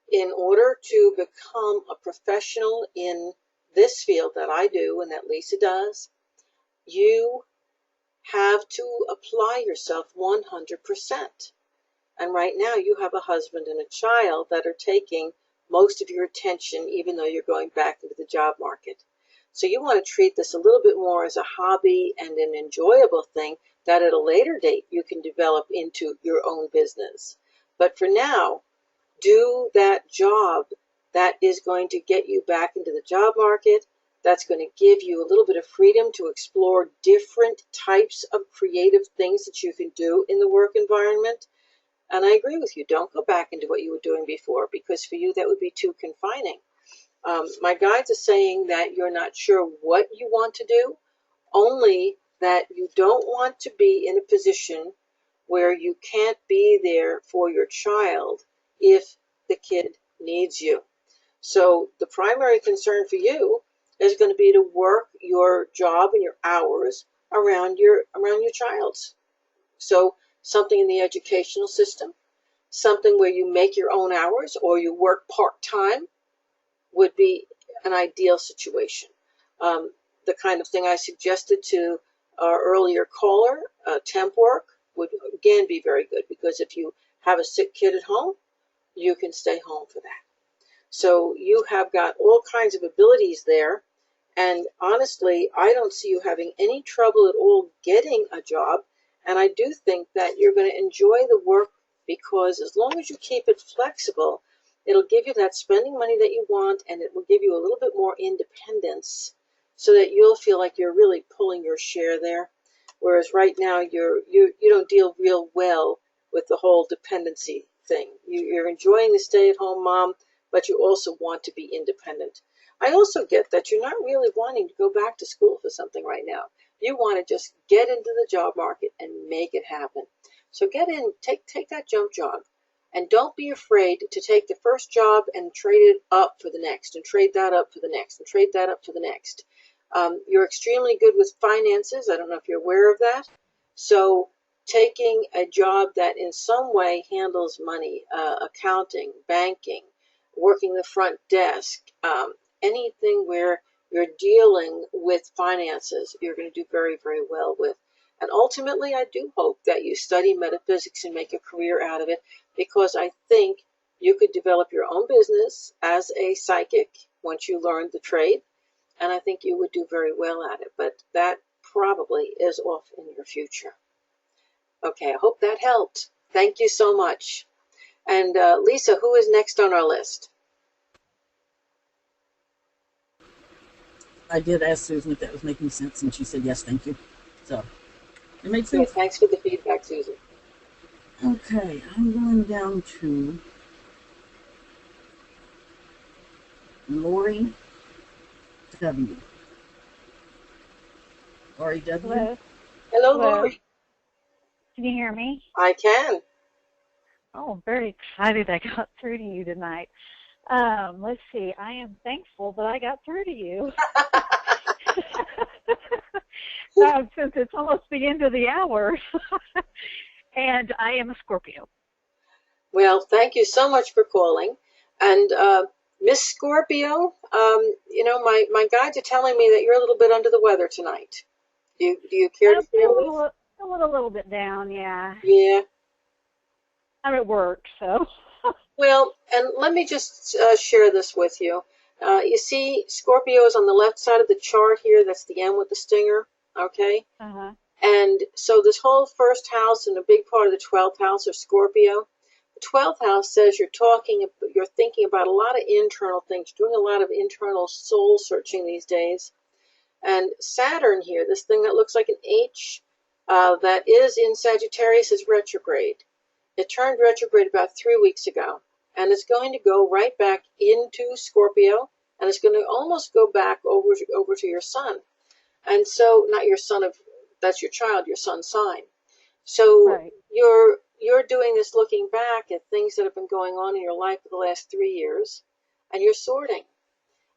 in order to become a professional in this field that I do and that Lisa does, you have to apply yourself 100%. And right now you have a husband and a child that are taking most of your attention, even though you're going back into the job market. So you want to treat this a little bit more as a hobby and an enjoyable thing that at a later date you can develop into your own business. But for now, do that job that is going to get you back into the job market. That's going to give you a little bit of freedom to explore different types of creative things that you can do in the work environment. And I agree with you. Don't go back into what you were doing before, because for you that would be too confining. My guides are saying that you're not sure what you want to do, only that you don't want to be in a position where you can't be there for your child if the kid needs you. So the primary concern for you is going to be to work your job and your hours around your child's. So something in the educational system, something where you make your own hours or you work part-time would be an ideal situation. The kind of thing I suggested to our earlier caller, temp work, would again be very good, because if you have a sick kid at home, you can stay home for that. So you have got all kinds of abilities there. And honestly, I don't see you having any trouble at all getting a job. And I do think that you're going to enjoy the work, because as long as you keep it flexible, it'll give you that spending money that you want, and it will give you a little bit more independence so that you'll feel like you're really pulling your share there. Whereas right now you don't deal real well with the whole dependency thing. You're enjoying the stay-at-home mom, but you also want to be independent. I also get that you're not really wanting to go back to school for something right now. You want to just get into the job market and make it happen. So get in, take that jump job. And don't be afraid to take the first job and trade it up for the next, and trade that up for the next, and trade that up for the next. You're extremely good with finances. I don't know if you're aware of that. So taking a job that in some way handles money, accounting, banking, working the front desk, anything where you're dealing with finances, you're going to do very, very well with. And ultimately, I do hope that you study metaphysics and make a career out of it, because I think you could develop your own business as a psychic once you learn the trade, and I think you would do very well at it. But that probably is off in your future. Okay, I hope that helped. Thank you so much. And Lisa, who is next on our list? I did ask Susan if that was making sense, and she said yes, thank you. So it makes sense. Yeah, thanks for the feedback, Susan. Okay, I'm going down to Lori W. Lori W. Hello. Hello, Hello. Lori. Can you hear me? I can. Oh, I'm very excited I got through to you tonight. Let's see. I am thankful that I got through to you. Since it's almost the end of the hour. And I am a Scorpio. Well, thank you so much for calling. And Miss Scorpio, my guides are telling me that you're a little bit under the weather tonight. Do you care to share with us? I'm a little bit down, yeah. Yeah. I'm at work, so. Well, and let me just share this with you. You see, Scorpio is on the left side of the chart here. That's the M with the stinger, okay? Uh-huh. And so this whole first house and a big part of the 12th house are Scorpio. The 12th house says you're thinking about a lot of internal things, doing a lot of internal soul searching these days. And Saturn here, this thing that looks like an H, that is in Sagittarius, is retrograde. It turned retrograde about 3 weeks ago, and it's going to go right back into Scorpio, and it's going to almost go back over to your sun. And so, not your son that's your child, your sun's sign. So Right. you're doing this looking back at things that have been going on in your life for the last 3 years, and you're sorting.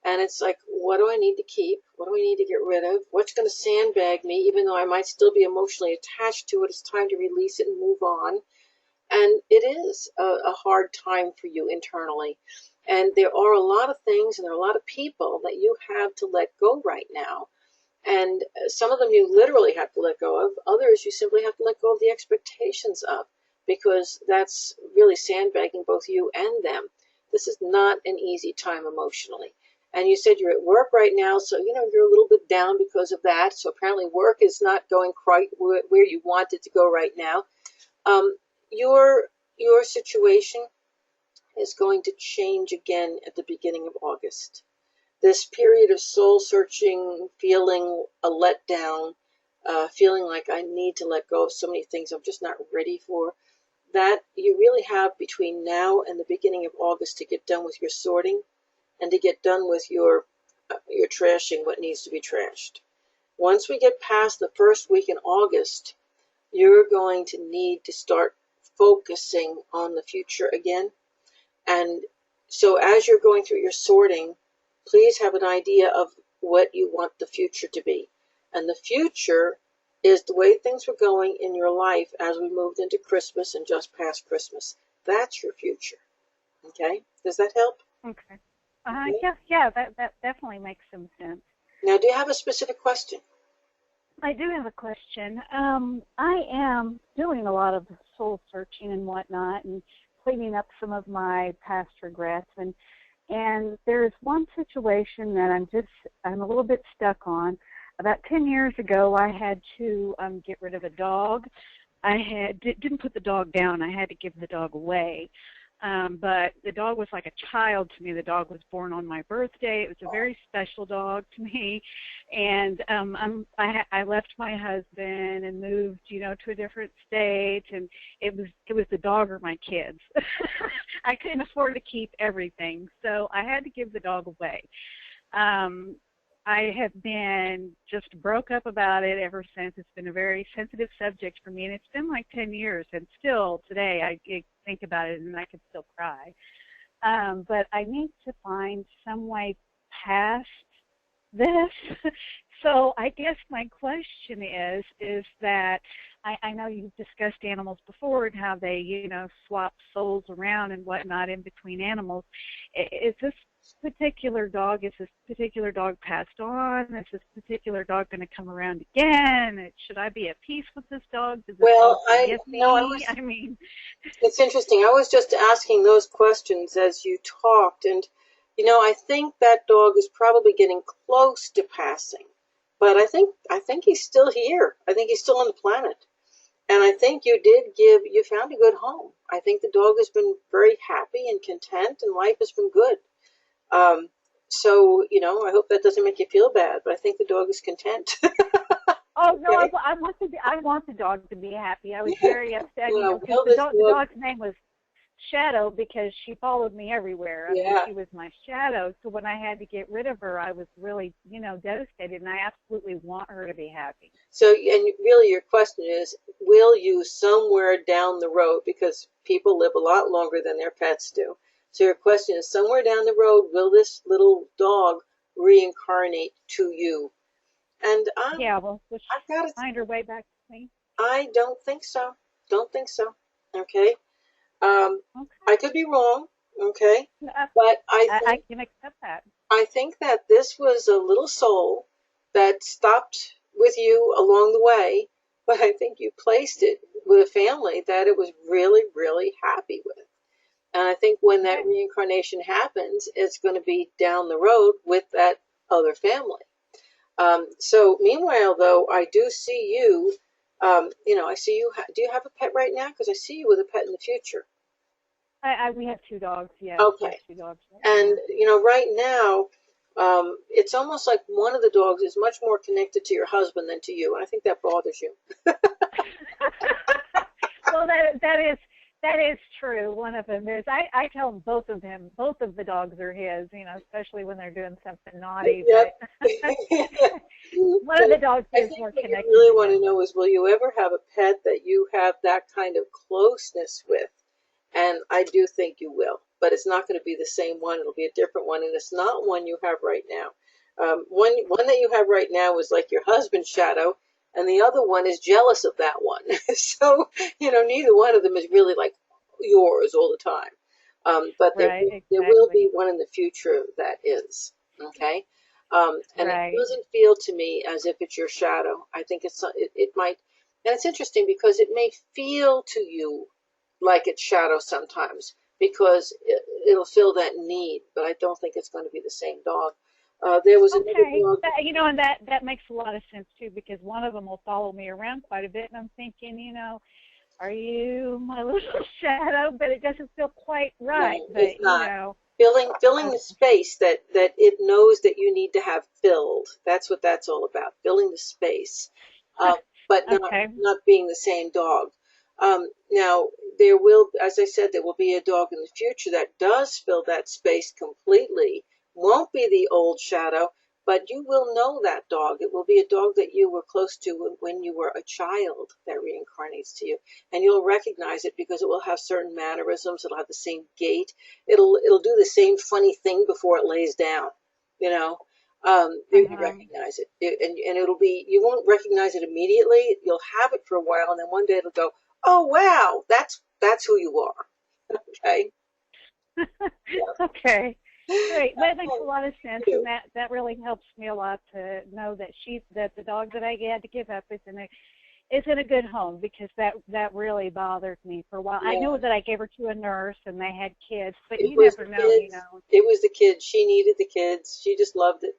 And it's like, what do I need to keep? What do I need to get rid of? What's going to sandbag me, even though I might still be emotionally attached to it? It's time to release it and move on. And it is a hard time for you internally. And there are a lot of things and there are a lot of people that you have to let go right now. And some of them you literally have to let go of. Others you simply have to let go of the expectations of, because that's really sandbagging both you and them. This is not an easy time emotionally. And you said you're at work right now, so you're a little bit down because of that. So apparently work is not going quite where you want it to go right now. Your situation is going to change again at the beginning of August. This period of soul searching, feeling a letdown, feeling like I need to let go of so many things I'm just not ready for, that you really have between now and the beginning of August to get done with your sorting and to get done with your trashing what needs to be trashed. Once we get past the first week in August, you're going to need to start focusing on the future again. And so as you're going through your sorting, please have an idea of what you want the future to be. And the future is the way things were going in your life as we moved into Christmas and just past Christmas. That's your future. Okay? Does that help? Okay. Yeah, that definitely makes some sense. Now, do you have a specific question? I do have a question. I am doing a lot of soul searching and whatnot, and cleaning up some of my past regrets, and there's one situation that I'm a little bit stuck on. About 10 years ago, I had to get rid of a dog. I didn't put the dog down. I had to give the dog away. But the dog was like a child to me. The dog was born on my birthday. It was a very special dog to me. And I left my husband and moved, to a different state. And it was the dog or my kids. I couldn't afford to keep everything, so I had to give the dog away. I have been just broke up about it ever since. It's been a very sensitive subject for me, and it's been like 10 years, and still today I think about it and I can still cry. But I need to find some way past this. So I guess my question is that I know you've discussed animals before and how they, swap souls around and whatnot in between animals. Is this particular dog passed on? Is this particular dog going to come around again? Should I be at peace with this dog? Does this dog forgive me? I mean, it's interesting. I was just asking those questions as you talked, and I think that dog is probably getting close to passing, but I think he's still here. I think he's still on the planet, and I think you found a good home. I think the dog has been very happy and content, and life has been good. So, I hope that doesn't make you feel bad, but I think the dog is content. Oh, no, Okay. I want the dog to be happy. I was very upset, Well, because the dog's name was Shadow because she followed me everywhere. I mean, she was my shadow. So when I had to get rid of her, I was really, devastated, and I absolutely want her to be happy. So, and really your question is, will you somewhere down the road, because people live a lot longer than their pets do. So your question is, somewhere down the road, will this little dog reincarnate to you? And Will she I've got to, find her way back to me? I don't think so. Don't think so. Okay. I could be wrong. Okay. But I can accept that. I think that this was a little soul that stopped with you along the way, but I think you placed it with a family that it was really, really happy with. And I think when that reincarnation happens, it's going to be down the road with that other family. So meanwhile, though, I do see you, I see you, do you have a pet right now? Because I see you with a pet in the future. We have 2 dogs, yes. Okay. 2 dogs right And, now. right now, it's almost like one of the dogs is much more connected to your husband than to you. And I think that bothers you. Well, that is true. One of them is. I tell him both of the dogs are his. Especially when they're doing something naughty. Yep. But one of the dogs is more connected. What you really want to know is, will you ever have a pet that you have that kind of closeness with? And I do think you will, but it's not going to be the same one. It'll be a different one, and it's not one you have right now. One that you have right now is like your husband's shadow, and the other one is jealous of that one. So, neither one of them is really like yours all the time. But there will be one in the future that is, okay? And it doesn't feel to me as if it's your shadow. I think it might, and it's interesting because it may feel to you like it's shadow sometimes because it'll fill that need, but I don't think it's going to be the same dog. There was another dog. And that makes a lot of sense too, because one of them will follow me around quite a bit, and I'm thinking, are you my little shadow? But it doesn't feel quite right. No, But it's you not. know, Filling uh, the space that it knows that you need to have filled. That's what that's all about. Filling the space, uh, but okay. not being the same dog. Now there will, as I said, there will be a dog in the future that does fill that space completely. Won't be the old shadow, but you will know that dog. It will be a dog that you were close to when you were a child that reincarnates to you, and you'll recognize it because it will have certain mannerisms. It'll have the same gait. It'll do the same funny thing before it lays down. You know, you Uh-huh. recognize and it'll be, you won't recognize it immediately. You'll have it for a while, and then one day it'll go, oh wow, that's who you are. Okay. Okay. Great. That makes a Oh, lot of sense, you. and that really helps me a lot to know that that the dog that I had to give up is in a good home, because that really bothered me for a while. I Yeah, know that I gave her to a nurse and they had kids, but it you was never the know, you kids. know. It was the kids. She needed the kids. She just loved it.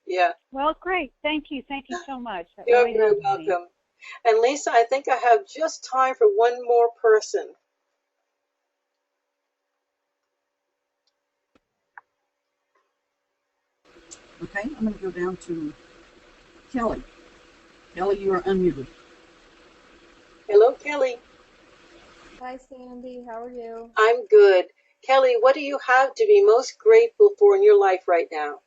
Yeah, Well, great. Thank you so much. That you're really very helps me. welcome. And Lisa, I think I have just time for one more person. Okay, I'm going to go down to Kelly. Kelly, you are unmuted. Hello, Kelly. Hi, Sandy. How are you? I'm good. Kelly, what do you have to be most grateful for in your life right now?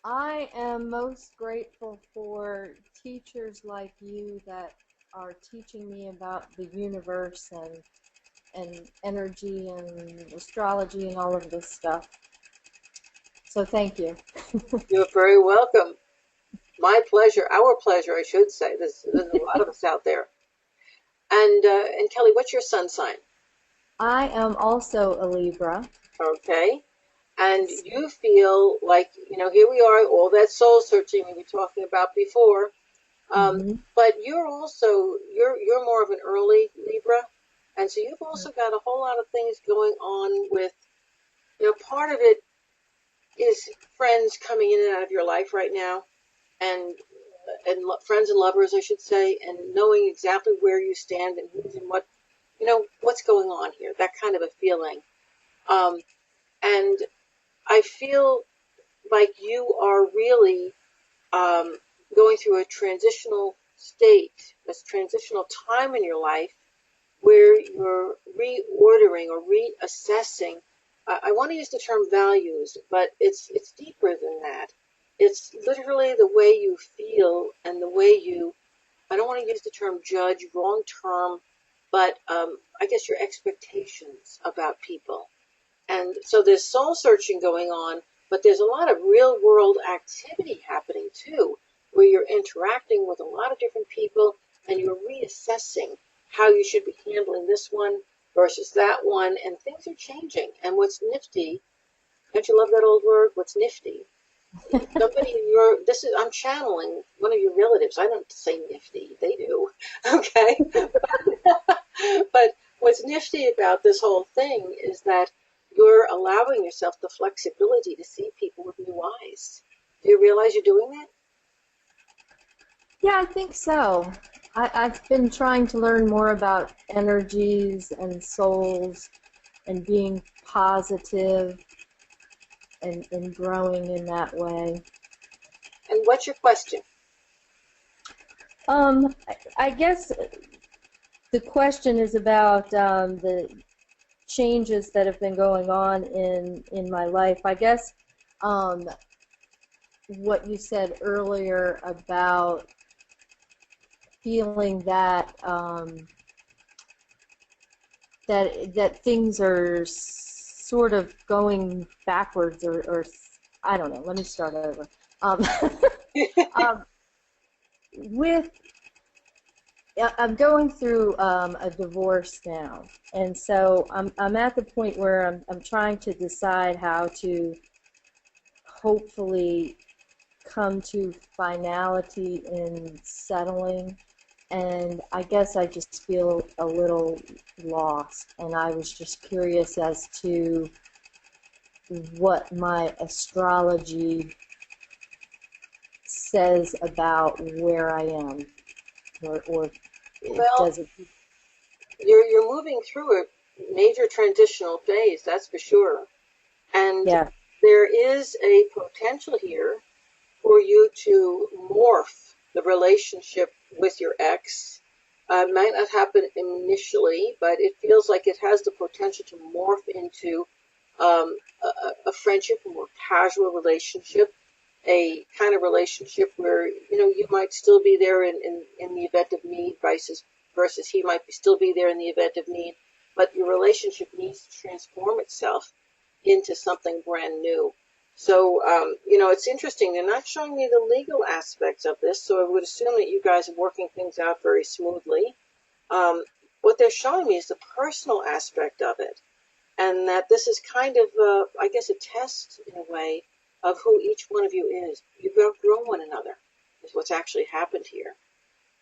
I am most grateful for teachers like you that are teaching me about the universe and energy and astrology and all of this stuff. So thank you. You're very welcome. My pleasure, our pleasure, I should say. There's a lot of us out there. And Kelly, what's your sun sign? I am also a Libra. Okay. And you feel like, here we are, all that soul searching we were talking about before. Mm-hmm. But you're more of an early Libra, and so you've also got a whole lot of things going on with, part of it is friends coming in and out of your life right now, and friends and lovers, I should say, and knowing exactly where you stand and who's and what, what's going on here, that kind of a feeling. Um, and I feel like you are really um, going through a transitional state, a transitional time in your life where you're reordering or reassessing. I want to use the term values, but it's deeper than that. It's literally the way you feel and the way you, I don't want to use the term judge, wrong term, but I guess your expectations about people. And so there's soul searching going on, but there's a lot of real world activity happening too, where you're interacting with a lot of different people and you're reassessing how you should be handling this one versus that one. And things are changing. And what's nifty, don't you love that old word? What's nifty? Somebody in this is, I'm channeling one of your relatives. I don't say nifty, they do. Okay. But what's nifty about this whole thing is that you're allowing yourself the flexibility to see people with new eyes. Do you realize you're doing that? Yeah, I think so. I've been trying to learn more about energies and souls and being positive and growing in that way. And what's your question? I guess the question is about the changes that have been going on in my life. I guess um, what you said earlier about feeling that that things are sort of going backwards or I don't know. Let me start over. Um, um, with I'm going through a divorce now, and so I'm at the point where I'm trying to decide how to hopefully come to finality in settling, and I guess I just feel a little lost, and I was just curious as to what my astrology says about where I am, or Well, does it? you're moving through a major transitional phase, that's for sure. And Yeah. there is a potential here for you to morph the relationship with your ex. It might not happen initially, but it feels like it has the potential to morph into a friendship, a more casual relationship, a kind of relationship where you might still be there in the event of need, versus he might still be there in the event of need, but your relationship needs to transform itself into something brand new. So, it's interesting. They're not showing me the legal aspects of this, so I would assume that you guys are working things out very smoothly. Um, what they're showing me is the personal aspect of it, and that this is kind of, I guess, a test in a way of who each one of you is. You've outgrown one another, is what's actually happened here.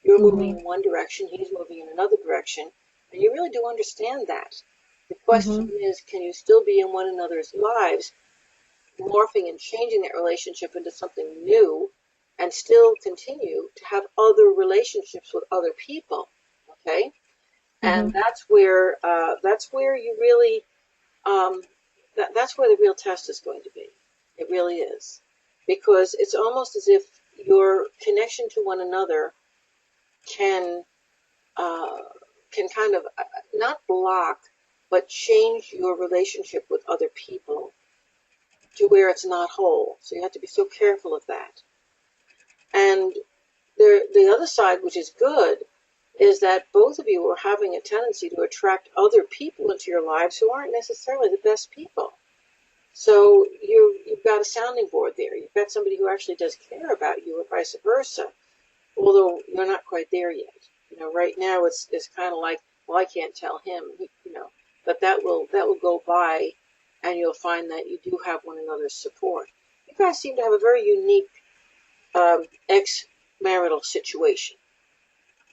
You're moving Mhm. in one direction, he's moving in another direction, and you really do understand that. The question Mhm. is, can you still be in one another's lives, morphing and changing that relationship into something new, and still continue to have other relationships with other people? Okay, and Mhm. that's where you really that's where the real test is going to be. It really is, because it's almost as if your connection to one another can uh, can kind of not block, but change your relationship with other people to where it's not whole. So you have to be so careful of that. And the other side, which is good, is that both of you are having a tendency to attract other people into your lives who aren't necessarily the best people. So you've got a sounding board there. You've got somebody who actually does care about you, and vice versa. Although you're not quite there yet. Right now it's kind of like, well, I can't tell him, but that will go by, and you'll find that you do have one another's support. You guys seem to have a very unique ex-marital situation,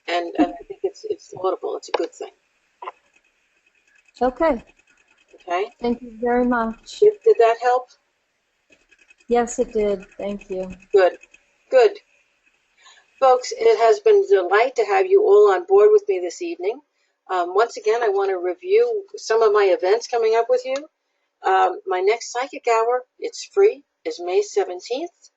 and I think it's laudable. It's a good thing. Okay. Okay, Thank you very much. did that help? Yes, it did. Thank you. Good, good. Folks, it has been a delight to have you all on board with me this evening. Once again, I want to review some of my events coming up with you. My next psychic hour, it's free, is May 17th.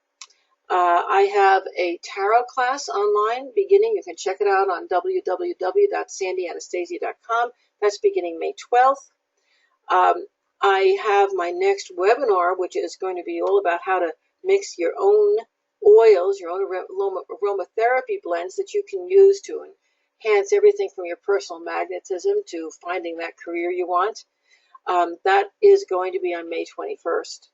I have a tarot class online beginning. You can check it out on www.sandyanastasia.com. That's beginning May 12th. I have my next webinar, which is going to be all about how to mix your own oils, your own aromatherapy blends that you can use to enhance everything from your personal magnetism to finding that career you want. That is going to be on May 21st.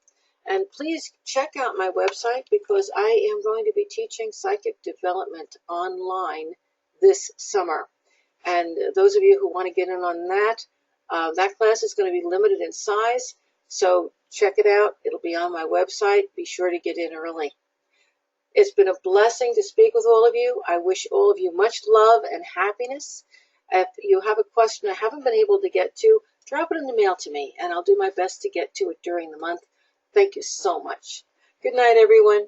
And please check out my website, because I am going to be teaching psychic development online this summer. And those of you who want to get in on that, that class is going to be limited in size. So check it out. It'll be on my website. Be sure to get in early. It's been a blessing to speak with all of you. I wish all of you much love and happiness. If you have a question I haven't been able to get to, drop it in the mail to me, and I'll do my best to get to it during the month. Thank you so much. Good night, everyone.